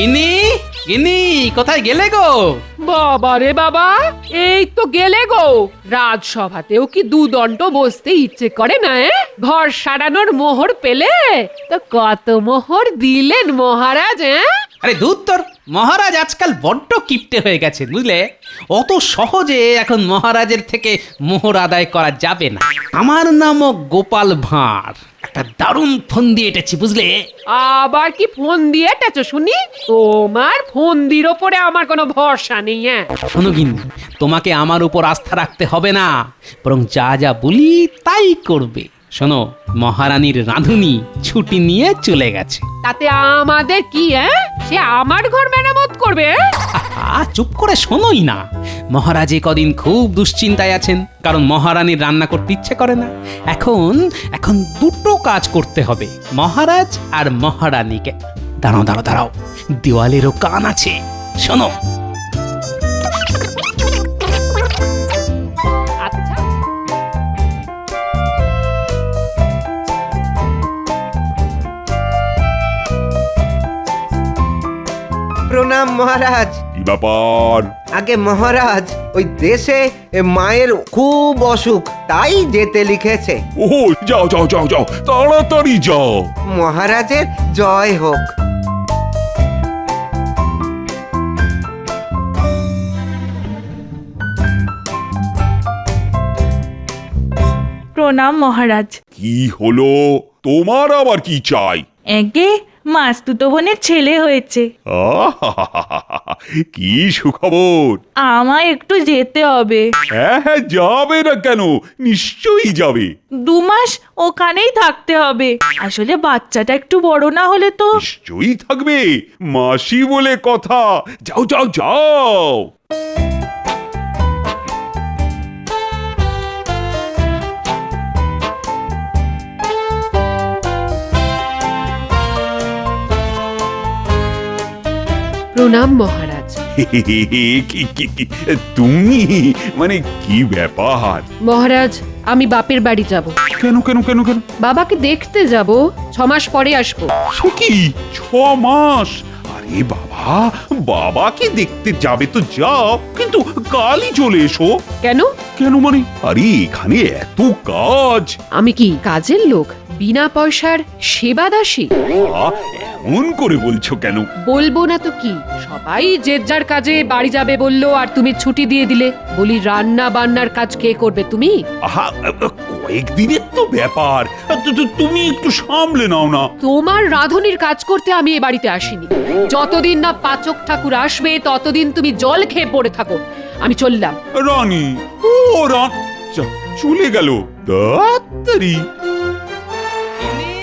গিন্নি, গিন্নি, কোথায় গেলে গো? বাবা রে বাবা, এই তো গেলে গো। রাজসভাতেও কি দুদণ্ড বসতে ইচ্ছে করে না? ঘর সারানোর মোহর পেলে তো কত মোহর দিলেন মহারাজ? আরে দূর তোর, মহারাজ আজকাল বড্ড কিপটে হয়ে গেছে বুঝলে। অত সহজে এখন মহারাজের থেকে মোহর আদায় করা যাবে না। আমার নামও গোপাল ভাঁড়, একটা দারুণ ফন্দি এঁটেছি বুঝলে। আবার কি ফোন দিয়ে এটেছো শুনি? তোমার ফন্দির ওপরে আমার কোনো ভরসা নেই। শোনো গিন্নি, তোমাকে আমার উপর আস্থা রাখতে হবে না, বরং যা যা বলি তাই করবে। শোনো, মহারানীর রাঁধুনি ছুটি নিয়ে চলে গেছে। তাতে আমাদের কি? সে আমার ঘর মেরামত করবে? চুপ করে শোনোই না। মহারাজ কদিন খুব দুশ্চিন্তায় আছেন, কারণ মহারানীর রান্না করতে ইচ্ছে করে না। এখন এখন দুটো কাজ করতে হবে, মহারাজ আর মহারানীকে। দাঁড়াও দাঁড়াও দাঁড়াও, দেওয়ালেরও কান আছে, শোনো। আচ্ছা, প্রণাম মহারাজ। কি ব্যাপার? আগে মহারাজ, ওই দেশে মায়ের খুব অসুখ, তাই যেতে লিখেছে। ও যাও যাও যাও যাও, তাড়াতাড়ি যাও। মহারাজের জয় হোক। প্রণাম মহারাজ। কি হলো তোমার, আবার কি চাই? একে মাস্তুতো বোনের ছেলে হয়েছে। আহাহাহাহা, কি সুখবর। আমায় একটু যেতে হবে। হ্যাঁ হ্যাঁ, যাবে না কেন, নিশ্চয়ই যাবে। 2 মাস ওখানেই থাকতে হবে। আসলে বাচ্চাটা একটু বড় না হলে তো। নিশ্চয়ই থাকবে, মাসি বলে কথা। যাও যাও যাও। প্রণাম মহারাজ। তুমি মানে কি ব্যাপার? মহারাজ, আমি বাপের বাড়ি যাব। কেন কেন কেন কেন? বাবাকে দেখতে যাব, 6 মাস পরে আসবো। সে কি 6 মাস? আরে বাবা, বাবাকে দেখতে যাবে তো যাও, কিন্তু কালই চলে এসো। কেন? কেন মানে? আরে এখানে এত কাজ। আমি কি কাজের লোক? বিনা পয়সার সেবা দাসী? এমন করে বলছো কেন? বলবো না তো কি, সবাই যে যার কাজে বাড়ি যাবে বললো, আর তুমি ছুটি দিয়ে দিলে। বলি, রান্না বান্নার কাজ কে করবে? তুমি? আহা, কয়েকদিনের তো ব্যাপার, তুমি একটু সামলে নাও না। তোমার রাঁধুনির কাজ করতে আমি এ বাড়িতে আসিনি। যতদিন না পাচক ঠাকুর আসবে ততদিন তুমি জল খেয়ে পড়ে থাকো। আমি চললাম। রানী, ও চলে গেল তাড়াতাড়ি। গিন্নি,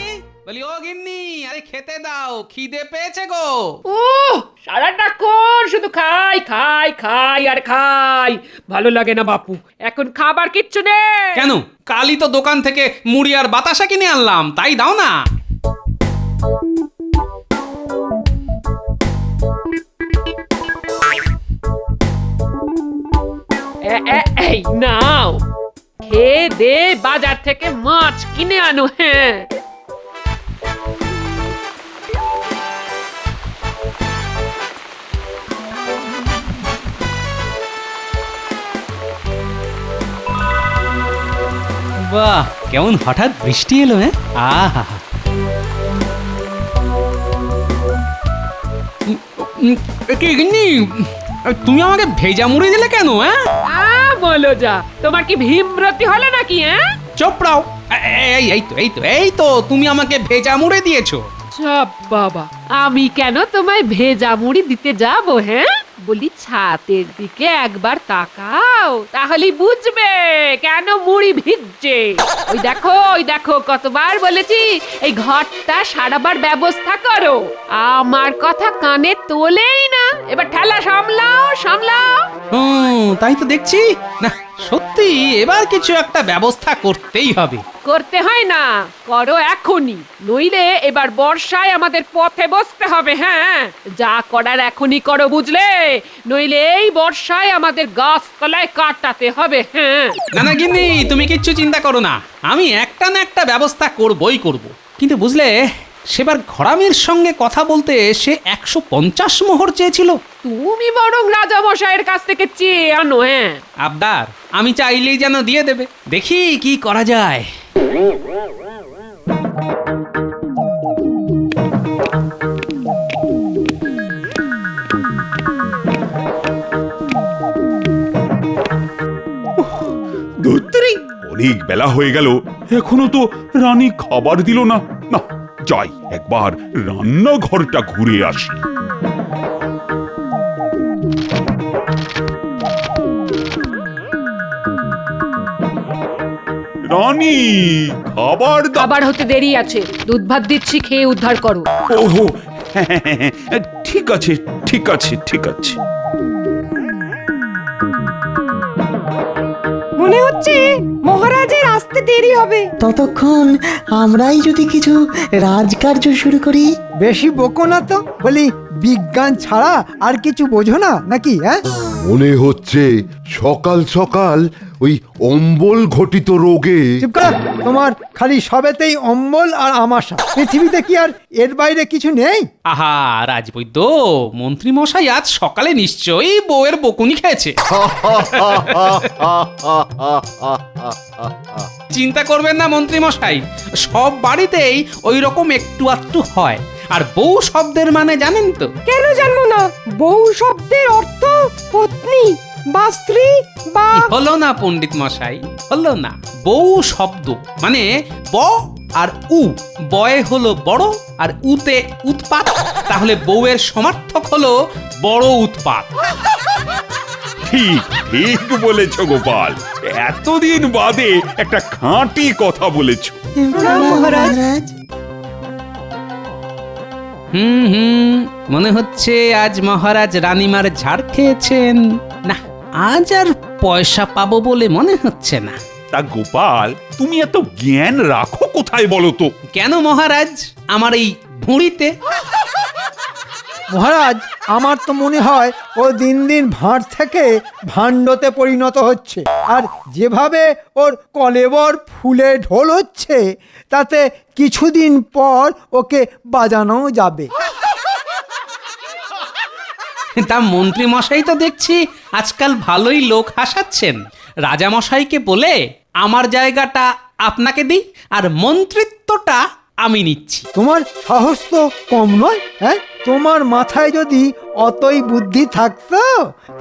বলি ও গিন্নি, আরে খেতে দাও, খিদে পেয়েছে গো। ও সারাটাক্ষণ শুধু খাই খাই খাই আর খাই, ভালো লাগে না বাপু। এখন খাবার কিচ্ছু নেই। কেন? কালই তো দোকান থেকে মুড়ি আর বাতাসা কিনে আনলাম, তাই দাও না। এই নাও, খেয়ে দে, বাজার থেকে মাছ কিনে আনো। হ্যাঁ, বাহ, কেমন হঠাৎ বৃষ্টি এলো। আহা, গিন্নি, তুমি আমাকে ভেজা মুড়ি দিলে কেন? বলো যা, তোমার কি ভীমরতি হলো নাকি? চোপড়াও। এই তো তুমি আমাকে ভেজা মুড়ি দিয়েছো। বাবা, আমি কেন তোমায় ভেজা মুড়ি দিতে যাব? হ্যাঁ, বলি ছাতের দিকে একবার তাকাও, তাহলেই বুঝবে কেন মুড়ি ভিজছে। ওই দেখো, ওই দেখো, কতবার বলেছি এই ঘরটা সারাবার ব্যবস্থা করো। আমার কথা কানে তোলেই না। এবার ঠেলা সামলাও সামলাও। তাই তো দেখছি। না সত্যি, এবার কিছু একটা ব্যবস্থা করতেই হবে। করতে হয় না, করো এখনই, নইলে এবার বর্ষায় আমাদের পথে বসতে হবে। হ্যাঁ, যা করার এখনই করো, বুঝলে? নইলে এই বর্ষায় আমাদের গাছতলায় কাটাতে হবে। হ্যাঁ না না গিন্নি, তুমি কিচ্ছু চিন্তা করো না, আমি একটা না একটা ব্যবস্থা করবই করব। কিন্তু বুঝলে, সেবার ঘরামির সঙ্গে কথা বলতে সে 150 মোহর চেয়েছিল। তুমি বরং রাজামশাইয়ের কাছ থেকে চেয়ে আনো। হ্যাঁ, আবদার আমি চাইলেই যেন দিয়ে দেবে। দেখি কি করা যায়। ধুত্তেরি, অনেক বেলা হয়ে গেল, এখনো তো রানী খাবার দিল না। না, যাই একবার রান্নাঘরটা ঘুরে আসি। রানী, খাবার দাও। খাবার হতে দেরি আছে, দুধ ভাত দিচ্ছি, খেয়ে উদ্ধার করো। ওহো, হ্যাঁ, ঠিক আছে, ঠিক আছে, ঠিক আছে। মনে হচ্ছে মহারাজের আসতে দেরি হবে। ততক্ষণ আমরাই যদি কিছু রাজকার্য শুরু করি। বেশি বকো না তো, বলি বিজ্ঞান ছাড়া আর কিছু বোঝো না নাকি? হ্যাঁ, মনে হচ্ছে সকাল সকাল ওই অম্বল ঘটিত রোগে। চুপ করো, তোমার খালি সবেতেই অম্বল আর আমাশা। পৃথিবীতে কি আর এর বাইরে কিছু নেই? আহা রাজবৈদ্য, মন্ত্রী মশাই আজ সকালে নিশ্চয়ই বউয়ের বকুনি খেয়েছে। চিন্তা করবেন না মন্ত্রী মশাই, সব বাড়িতেই ওই রকম একটু আধটু হয়। আর বউ শব্দের মানে জানেন তো? কেন জানবো না? বউ শব্দের অর্থ পত্নী বা স্ত্রী বা হলো না পণ্ডিত মশাই, হলো না। বউ শব্দ মানে ব আর উ। বয়ে হলো বড় আর উতে উৎপাত। তাহলে বউয়ের সমার্থক হলো বড় উৎপাত। ঠিক ঠিক বলেছ গোপাল, এতদিন বাদে একটা খাঁটি কথা বলেছ। মহারাজ, মনে হচ্ছে আজ মহারাজ রানীমার ঝাড় খেয়েছেন। না, আজ আর পয়সা পাবো বলে মনে হচ্ছে না। তা গোপাল, তুমি এত জ্ঞান রাখো কোথায় বলো তো? কেন মহারাজ, আমার এই ভুঁড়িতে? মহারাজ, আমার তো মনে হয় ও দিন দিন ভাঁড় থেকে ভাণ্ডতে পরিণত হচ্ছে। আর যেভাবে ওর কলেবর ফুলে ঢোল হচ্ছে, তাতে কিছুদিন পর ওকে বাজানো যাবে। তা মন্ত্রী মশাই তো দেখছি আজকাল ভালোই লোক হাসাচ্ছেন। রাজা মশাইকে বলে আমার জায়গাটা আপনাকে দিই আর মন্ত্রিত্বটা আমি নিচ্ছি। তোমার সাহস তো কম নয়। হ্যাঁ, তোমার মাথায় যদি অতই বুদ্ধি থাকতো,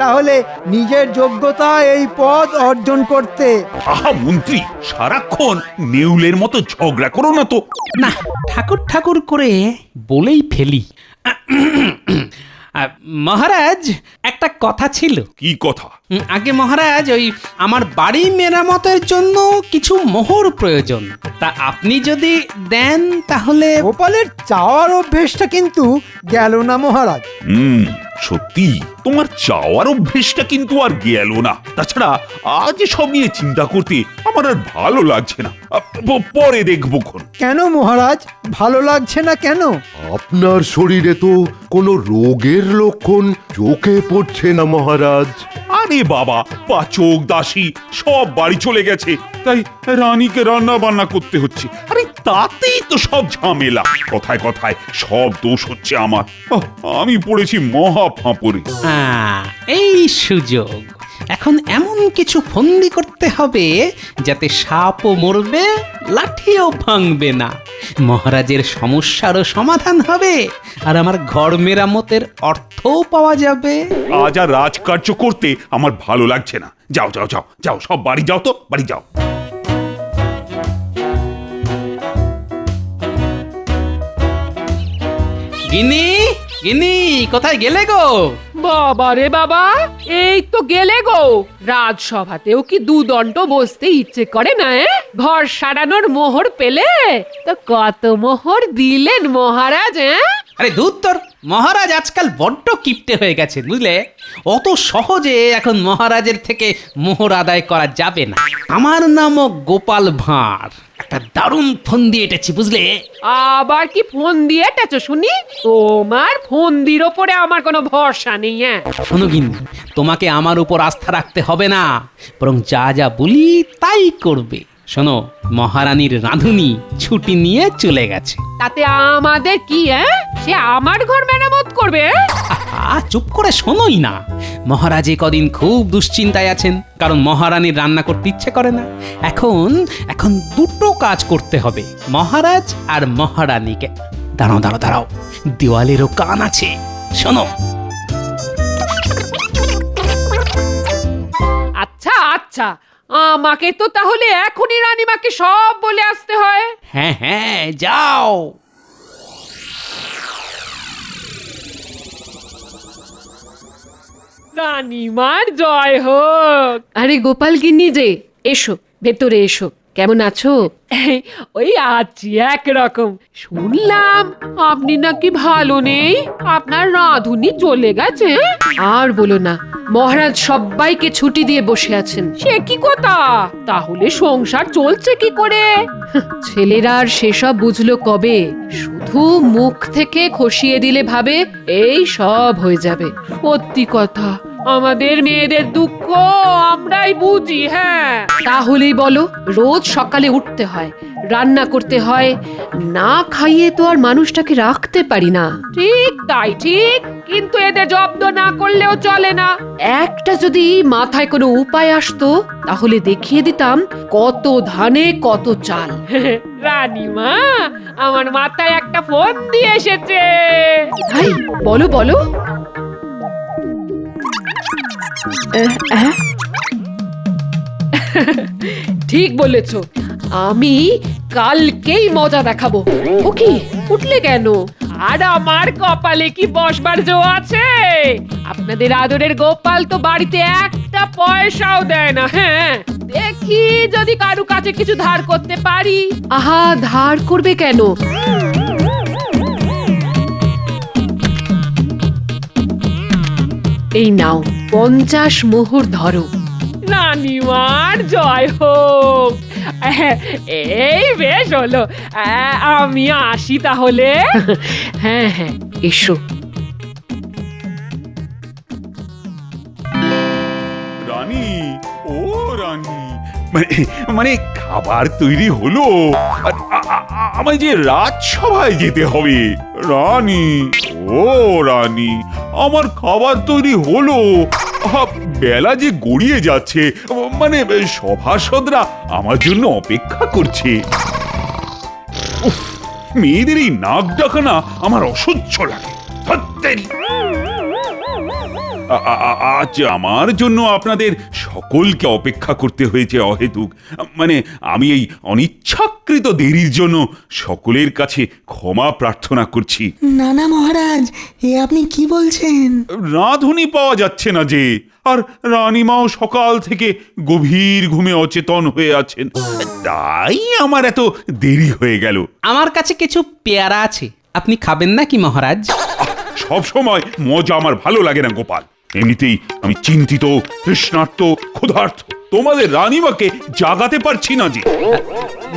তাহলে নিজের যোগ্যতা এই পদ অর্জন করতে। আহা মন্ত্রী, সারাক্ষণ নেউলের মতো ঝগড়া করো না তো। না, ঠাকুর ঠাকুর করে বলেই ফেলি। মহারাজ, একটা কথা ছিল। কি কথা? আগে মহারাজ, ওই আমার বাড়ি মেরামতের জন্য কিছু মোহর প্রয়োজন। তা আপনি যদি দেন তাহলে। গোপালের চাওয়ার অভ্যেসটা কিন্তু গেল না মহারাজ। সত্যি তোমার চাওয়ার অভ্যেসটা কিন্তু আর গেল না। তাছাড়া আজ সব নিয়ে চিন্তা করতে আমার আর ভালো লাগছে না। পরে দেখবো। কেন মহারাজ ভালো লাগছে না কেন? আপনার শরীরে তো কোনো রোগের লক্ষণ চোখে পড়ছে না মহারাজ। আরে বাবা, পাচক দাসী সব বাড়ি চলে গেছে, তাই রানীকে রান্না বান্না করতে হচ্ছে। আরে তাতেই তো সব ঝামেলা। কথায় কথায় সব দোষ হচ্ছে আমার। আমি পড়েছি মহা ফাঁপড়ে। এই সুযোগ। এখন এমন কিছু ফন্দি করতে হবে যাতে সাপও মরবে, লাঠিও ভাঙবে না। মহারাজের সমস্যারও সমাধান হবে আর আমার ঘর মেরামতের অর্থও পাওয়া যাবে। আজ আর রাজকার্য করতে আমার ভালো লাগছে না। যাও যাও যাও যাও, সব বাড়ি যাও তো, বাড়ি যাও। গিন্নি, গিন্নি, কোথায় গেলে গো? বাবা রে বাবা, এই তো গেলে গো। রাজসভাতেও কি দুদণ্ড বসতে ইচ্ছে করে না? ঘর সারানোর মোহর পেলে তো কত মোহর দিলেন মহারাজ? আরে দূর তোর, মহারাজ আজকাল বড্ড কিপটে হয়ে গেছে বুঝলে। অত সহজে এখন মহারাজের থেকে মোহর আদায় করা যাবে না। আমার নামও গোপাল ভাঁড়। একটা দারুণ ফন্দি এঁটেছি বুঝলে। আবার কি ফোন দিয়ে এটেছো শুনি? তোমার ফন্দির ওপরে আমার কোনো ভরসা নেই। শোনো গিন্নি, তোমাকে আমার উপর আস্থা রাখতে হবে না, বরং যা যা বলি তাই করবে। শোনো, মহারানীর রাঁধুনি ছুটি নিয়ে চলে গেছে। তাতে আমাদের কি? সে আমার ঘর মেরামত করবে? চুপ করে শোনোই না। মহারাজ এ কদিন খুব দুশ্চিন্তায় আছেন, কারণ মহারানীর রান্না করতে ইচ্ছে করে না। এখন এখন দুটো কাজ করতে হবে, মহারাজ আর মহারানীকে। দাঁড়াও দাঁড়াও দাঁড়াও, দেওয়ালেরও কান আছে, শোনো। আচ্ছা আচ্ছা, আমাকে তো তাহলে এখনই রানীমাকে সব বলে আসতে হয়। হ্যাঁ হ্যাঁ, যাও। রানীমার জয় হোক। আরে গোপাল গিন্নি যে, এসো ভেতরে এসো। কেমন আছো? ওই আছি একরকম। শুনলাম আপনি নাকি ভালো নেই, আপনার রাঁধুনি চলে গেছে। আর বলো না, মহারাজ সবাইকে ছুটি দিয়ে বসে আছেন। সে কি কথা? তাহলে সংসার চলছে কি করে? ছেলেরা আর সেসব বুঝলো কবে? শুধু মুখ থেকে খসিয়ে দিলে ভাবে এই সব হয়ে যাবে। সত্যি কথা, আমাদের মেয়েদের দুঃখ আমরাই বুঝি। হ্যাঁ, তাহলেই বলো, রোজ সকালে উঠতে হয়, রান্না করতে হয়, না খাইয়ে তো আর মানুষটাকে রাখতে পারি না। ঠিক তাই, ঠিক। কিন্তু এদের জব্দ না করলেও চলে না। একটা যদি মাথায় কোনো উপায় আসতো, তাহলে দেখিয়ে দিতাম কত ধানে কত চাল। রানীমা আমার মাথায় একটা ফোন দিয়ে এসেছে। ভাই বলো বলো। ঠিক বলেছ, আমি কালকেই মজা দেখাবো। ও কি, উঠলে কেন? আর আমার কপালে কি বসবার জো আছে? আপনাদের আদরের গোপাল তো বাড়িতে একটা পয়সাও দেয় না। হ্যাঁ, দেখি যদি কারু কাছে কিছু ধার করতে পারি। আহা, ধার করবে কেন? এই নাও 50 মোহর ধরো। রানীমার জয় হোক। এই বেশ হলো, আমি আসি তাহলে। হ্যাঁ হ্যাঁ, এসো। রানী, ও রানী, মানে খাবার তৈরি হলো। আমায় যে রাজসভায় যেতে হবে। রানী, ও রানী, আমার খাবার তৈরি হলো। বেলা যে গড়িয়ে যাচ্ছে, মানে সভাসদরা আমার জন্য অপেক্ষা করছে। উফ, মেয়েদের এই নাক ডাকা না আমার অসহ্য লাগে। ধ্যাত্তেরি। আজ আমার জন্য আপনাদের সকলকে অপেক্ষা করতে হয়েছে অহেতুক। মানে আমি এই অনিচ্ছাকৃত দেরির জন্য সকলের কাছে ক্ষমা প্রার্থনা করছি। না না মহারাজ, এ আপনি কি বলছেন? রাঁধুনি পাওয়া যাচ্ছে না যে, আর রানীমাও সকাল থেকে গভীর ঘুমে অচেতন হয়ে আছেন, তাই আমার এত দেরি হয়ে গেল। আমার কাছে কিছু পেয়ারা আছে, আপনি খাবেন নাকি মহারাজ? সব সময় মজা আমার ভালো লাগে না গোপাল। এমনিতেই আমি চিন্তিত, তৃষ্ণার্ত, ক্ষুধার্ত। তোমাদের রানীমাকে জাগাতে পারছি না যে।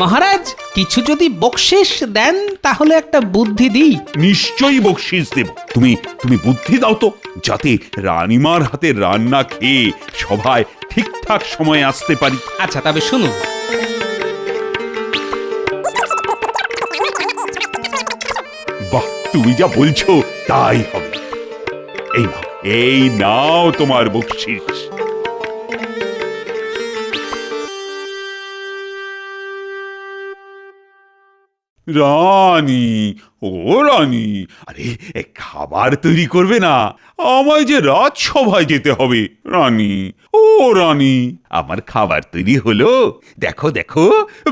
মহারাজ, কিছু যদি বকশিশ দেন তাহলে একটা বুদ্ধি দিই। নিশ্চয়ই বকশিস দেব। তুমি বুদ্ধি দাও তো, যাতে রানীমার হাতে রান্না খেয়ে সভায় ঠিকঠাক সময়ে আসতে পারি। আচ্ছা, তবে শুনুন। বাহ, তুমি যা বলছো তাই হবে। এই নাও তোমার বকশিস। রানী, ও রানী, আরে খাবার তৈরি করবে না? আমায় যে রাজসভায় যেতে হবে। রানী, ও রানী, আমার খাবার তৈরি হলো। দেখো দেখো,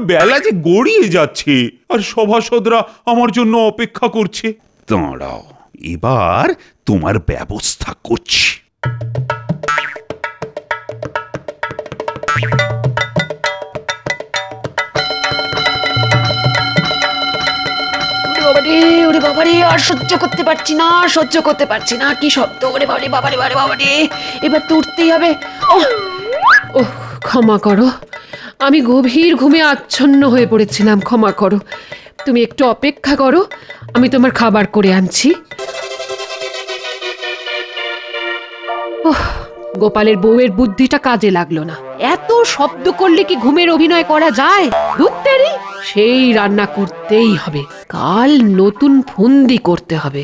বেলা যে গড়িয়ে যাচ্ছে, আর সভাসদরা আমার জন্য অপেক্ষা করছে। দাঁড়াও, এবার তোমার ব্যবস্থা করছি। ওরে বাবারে, আর সহ্য করতে পারছি না, কি শব্দ! ওরে বাবারে, এবার তো উঠতেই হবে। ওহ, ক্ষমা করো, আমি গভীর ঘুমে আচ্ছন্ন হয়ে পড়েছিলাম। ক্ষমা করো, তুমি একটু অপেক্ষা করো, আমি তোমার খাবার করে আনছি। গোপালের বউয়ের বুদ্ধিটা কাজে লাগলো না। এত শব্দ করলে কি ঘুমের অভিনয় করা যায়? ধুত্তেরি, সেই রান্না করতেই হবে। কাল নতুন ফন্দি করতে হবে।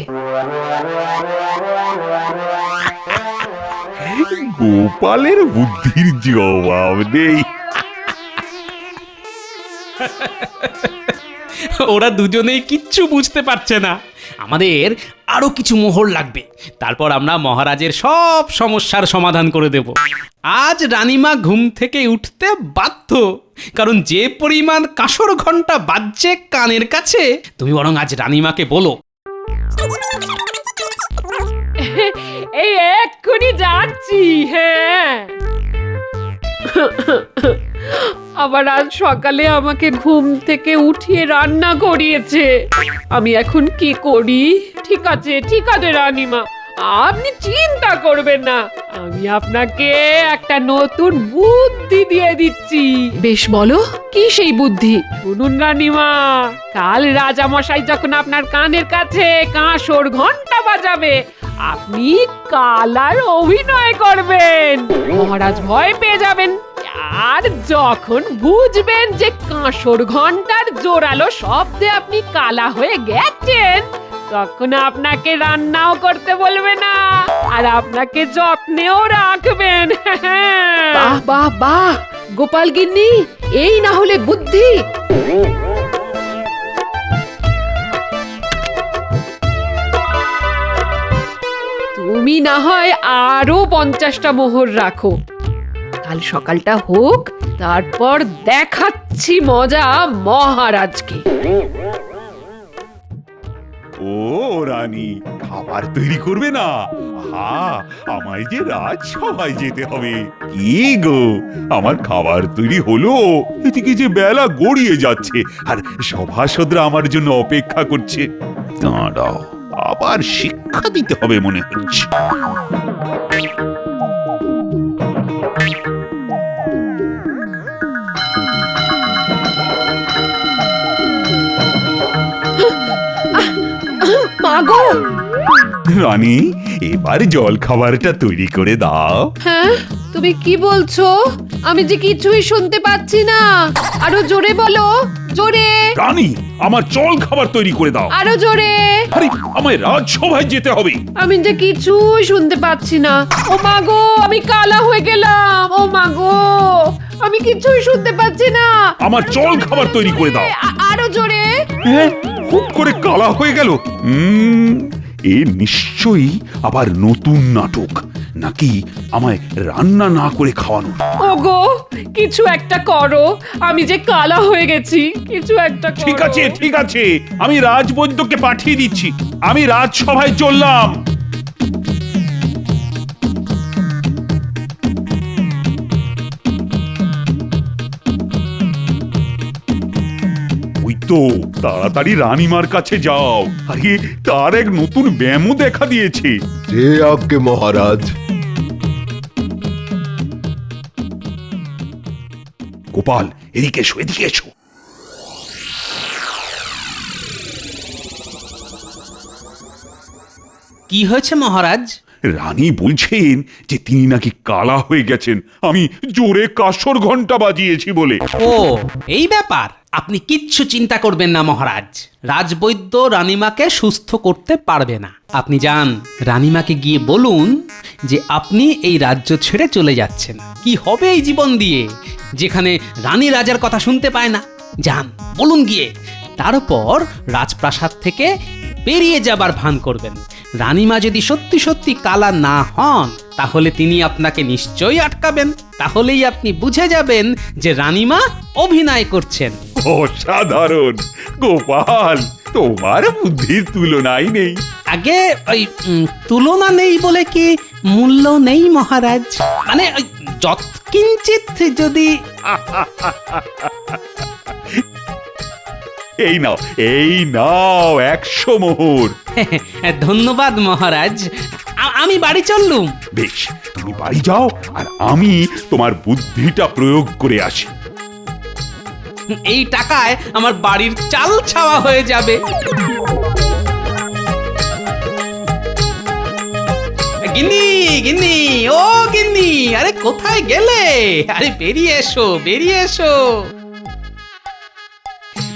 গোপালের বুদ্ধির জবাব নেই। ওরা দুজনেই কিচ্ছু বুঝতে পারছে না। আমাদের আরো কিছু মোহর লাগবে, তারপর আমরা মহারাজের সব সমস্যার সমাধান করে দেব। আজ রানীমা ঘুম থেকে উঠতে বাধ্য, কারণ যে পরিমাণ কাঁসর ঘন্টা বাজছে কানের কাছে। তুমি বরং আজ রানীমাকে বলো। এই এক্ষুনি যাচ্ছি। হ্যাঁ, আবার আজ সকালে আমাকে ঘুম থেকে উঠিয়ে রান্না করিয়েছে। আমি এখন কি করি? ঠিক আছে রানীমা, আপনি চিন্তা করবেন না। আমি আপনাকে একটা নতুন বুদ্ধি দিয়ে দিচ্ছি। বেশ, বলো, কি সেই বুদ্ধি? শুনুন রানীমা, কাল রাজামশাই যখন আপনার কানের কাছে কাঁসর ঘন্টা বাজাবে, আপনি কালার অভিনয় করবেন। মহারাজ ভয় পেয়ে যাবেন, আর যখন বুঝবেন যে কাঁসর ঘন্টার জোরালো শব্দে আপনি কালা হয়ে গেছেন, তখন আপনাকে রান্নাও করতে বলবে না, আর আপনাকে যত্নেও রাখবেন। বাহ বাহ বাহ, গোপাল গিন্নি, এই না হলে বুদ্ধি। তুমি না হয় আরো 50টা মোহর রাখো। কাল সকালটা হোক, তারপর দেখাচ্ছি মজা মহারাজকে। ও রানী, খাবার তৈরি করবে না? হ্যাঁ, আমায় যে রাজসভায় যেতে হবে। কি গো, আমার খাবার তৈরি হলো, এদিকে যে বেলা গড়িয়ে যাচ্ছে, আর সভাসদরা আমার জন্য অপেক্ষা করছে। দাঁড়াও, আবার শিক্ষা দিতে হবে মনে হচ্ছে। মাগো, রানী, এবার জল খাবারটা তৈরি করে দাও। হ্যাঁ, তুমি কি বলছো? আমি যে কিছুই শুনতে পাচ্ছি না। আরো জোরে বলো, জোরে। রানী, আমার জল খাবার তৈরি করে দাও। আরো জোরে। আরে, আমায় রাজসভায় যেতে হবে। আমি যে কিছুই শুনতে পাচ্ছি না। ও মাগো, আমি কালা হয়ে গেলাম। ও মাগো, আমি কিছুই শুনতে পাচ্ছি না। আমার জল খাবার তৈরি করে দাও। আরো জোরে। হ্যাঁ, হুট করে কালা হয়ে গেল। এ নিশ্চয়ই আবার নতুন নাটক, নাকি আমায় রান্না না করে খাওয়ানো। ওগো, কিছু একটা করো, আমি যে কালা হয়ে গেছি, কিছু একটা করো। ঠিক আছে, আমি রাজবৈদ্যকে পাঠিয়ে দিচ্ছি। আমি রাজসভায় চললাম। ওই তো, তাড়াতাড়ি রানীমার কাছে যাও। আরে, তার এক নতুন ব্যায়ামও দেখা দিয়েছে। যে আজ্ঞে মহারাজ। গোপাল, এদিকে এসো, এদিকে এসো। কি হয়েছে মহারাজ? রানী বলছেন যে তিনি নাকি কালা হয়ে গেছেন, আমি জোরে কাঁসর ঘন্টা বাজিয়েছি বলে। ও, এই ব্যাপার। আপনি কিচ্ছু চিন্তা করবেন না মহারাজ। রাজবৈদ্য রানীমাকে সুস্থ করতে পারবে না। আপনি যান, রানীমাকে গিয়ে বলুন যে আপনি এই রাজ্য ছেড়ে চলে যাচ্ছেন। কি হবে এই জীবন দিয়ে, যেখানে রানী রাজার কথা শুনতে পায় না? যান, বলুন গিয়ে। তারপর রাজপ্রাসাদ থেকে বেরিয়ে যাবার ভান করবেন। রানীমা যদি সত্যি সত্যি কালা না হন, তাহলে তিনি আপনাকে নিশ্চয়ই আটকাবেন। তাহলেই আপনি বুঝে যাবেন যে রানীমা অভিনয় করছেন। অসাধারণ গোপাল, তোমার বুদ্ধির তুলনাই নেই। আগে ওই তুলনা নেই বলে কি মূল্য নেই মহারাজ? মানে ওই যৎকিঞ্চিত যদি। এই নাও 100 মোহর। ধন্যবাদ মহারাজ, আমি বাড়ি চললুম। বেশ, তুমি বাড়ি যাও, আর আমি তোমার বুদ্ধিটা প্রয়োগ করে আসি। এই টাকায় আমার বাড়ির চাল ছাওয়া হয়ে যাবে। গিন্নি, গিন্নি, ও গিন্নি, আরে কোথায় গেলে? আরে বেরিয়ে এসো, বেরিয়ে এসো।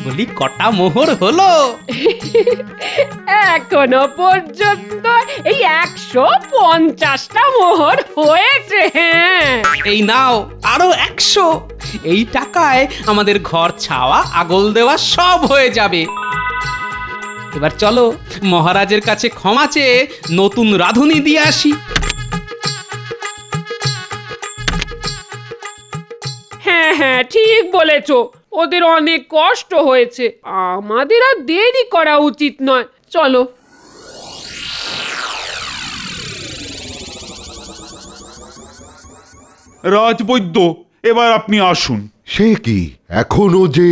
বলি কটা মোহর হলো? এখনো পর্যন্ত এই 150টা মোহর হয়েছে। হ্যাঁ, এই নাও আরো 100। এই টাকায় আমাদের ঘর ছাওয়া আগল দেওয়া সব হয়ে যাবে। এবার চলো মহারাজের কাছে ক্ষমা চেয়ে নতুন রাঁধুনি দিয়ে আসি। হ্যাঁ হ্যাঁ, ঠিক বলেছো। ওদের অনেক কষ্ট হয়েছে, আমাদের আর দেরি করা উচিত নয়। চলো। রাজবৈদ্য, এবার আপনি আসুন। সে কি এখনো যে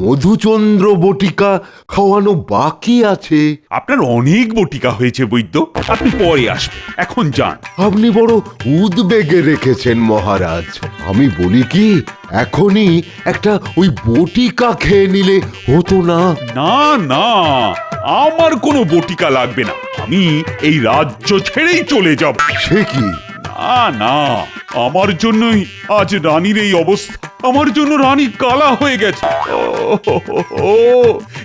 মধুচন্দ্র বটিকা খাওয়ানো বাকি আছে? আপনার অনেক বটিকা হয়েছে বৈদ্য, আপনি পরে আসবেন, এখন যান। আপনি বড় উদ্বেগে রেখেছেন মহারাজ। আমি বলি কি, এখনই একটা ওই বটিকা খেয়ে নিলে হতো না? না না, আমার কোনো বটিকা লাগবে না, আমি এই রাজ্য ছেড়েই চলে যাব। সে কি? না না, আমার জন্যই আজ রানীর এই অবস্থা, আমার জন্য রানী কালা হয়ে গেছে। ও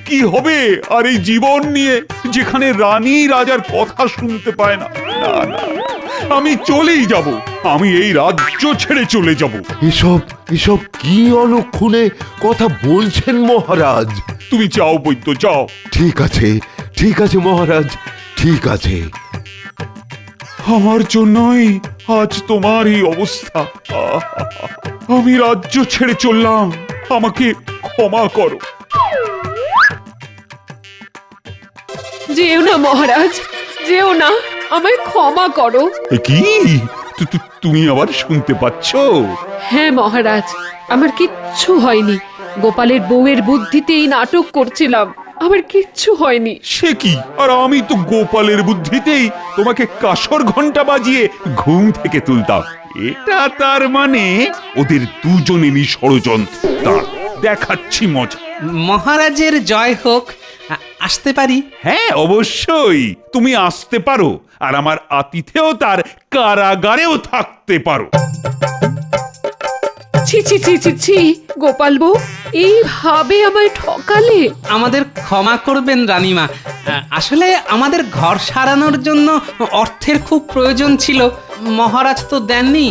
কি হবে আর এই জীবন নিয়ে, যেখানে রানী রাজার কথা শুনতে পায় না? না না, আমি চলেই যাব, আমি এই রাজ্য ছেড়ে চলে যাব। এসব এসব কি অলক্ষণে কথা বলছেন মহারাজ? তুমি যাও বৈদ্য, যাও। ঠিক আছে মহারাজ, ঠিক আছে। আমার জন্যই আজ তোমার এই অবস্থা। আমি রাজ্য ছেড়ে চললাম, আমাকে ক্ষমা করো। যেও না মহারাজ, যেও না, আমায় ক্ষমা করো। এ কি, তুমি আবার শুনতে পাচ্ছ? হ্যাঁ মহারাজ, আমার কিচ্ছু হয়নি। গোপালের বউয়ের বুদ্ধিতেই নাটক করছিলাম, আমার কিচ্ছু হয়নি। সে কি, আর আমি তো গোপালের বুদ্ধিতেই তোমাকে কাসর ঘন্টা বাজিয়ে ঘুম থেকে তুলতাম। এটা তার মানে ওদের দুজনেরই ষড়যন্ত্র। দাঁড়া, দেখাচ্ছি মজা। মহারাজের জয় হোক। আসতে পারি? হ্যাঁ অবশ্যই, তুমি আসতে পারো, আর আমার আতিথেও তার কারাগারেও থাকতে পারো। ছি ছি ছি ছি ছি, গোপাল বউ এইভাবে আমায় ঠকালে। আমাদের ক্ষমা করবেন রানীমা, আসলে আমাদের ঘর সারানোর জন্য অর্থের খুব প্রয়োজন ছিল, মহারাজ তো দেননি,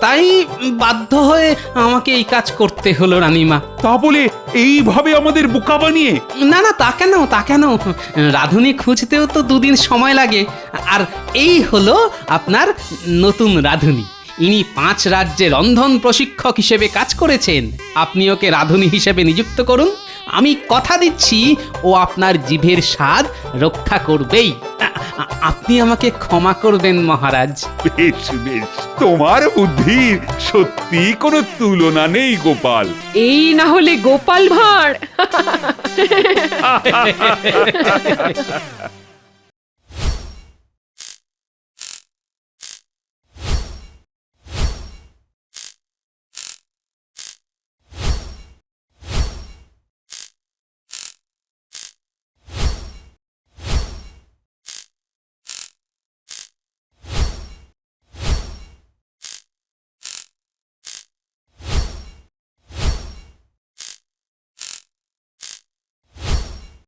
তাই বাধ্য হয়ে আমাকে এই কাজ করতে হলো রানীমা। তা বলে এইভাবে আমাদের বোকা বানিয়ে? না না, তা কেন, রাঁধুনি খুঁজতেও তো 2 দিন সময় লাগে। আর এই হলো আপনার নতুন রাঁধুনি। ইনি 5 রাজ্যে রন্ধন প্রশিক্ষক হিসেবে কাজ করেছেন। আপনি ওকে রাঁধুনি হিসেবে নিযুক্ত করুন, আমি কথা দিচ্ছি ও আপনার জিভের স্বাদ রক্ষা করবেই। আপনি আমাকে ক্ষমা করবেন মহারাজ। বেশ বেশ, তোমার বুদ্ধির সত্যি কোনো তুলনা নেই গোপাল। এই না হলে গোপাল ভাঁড়।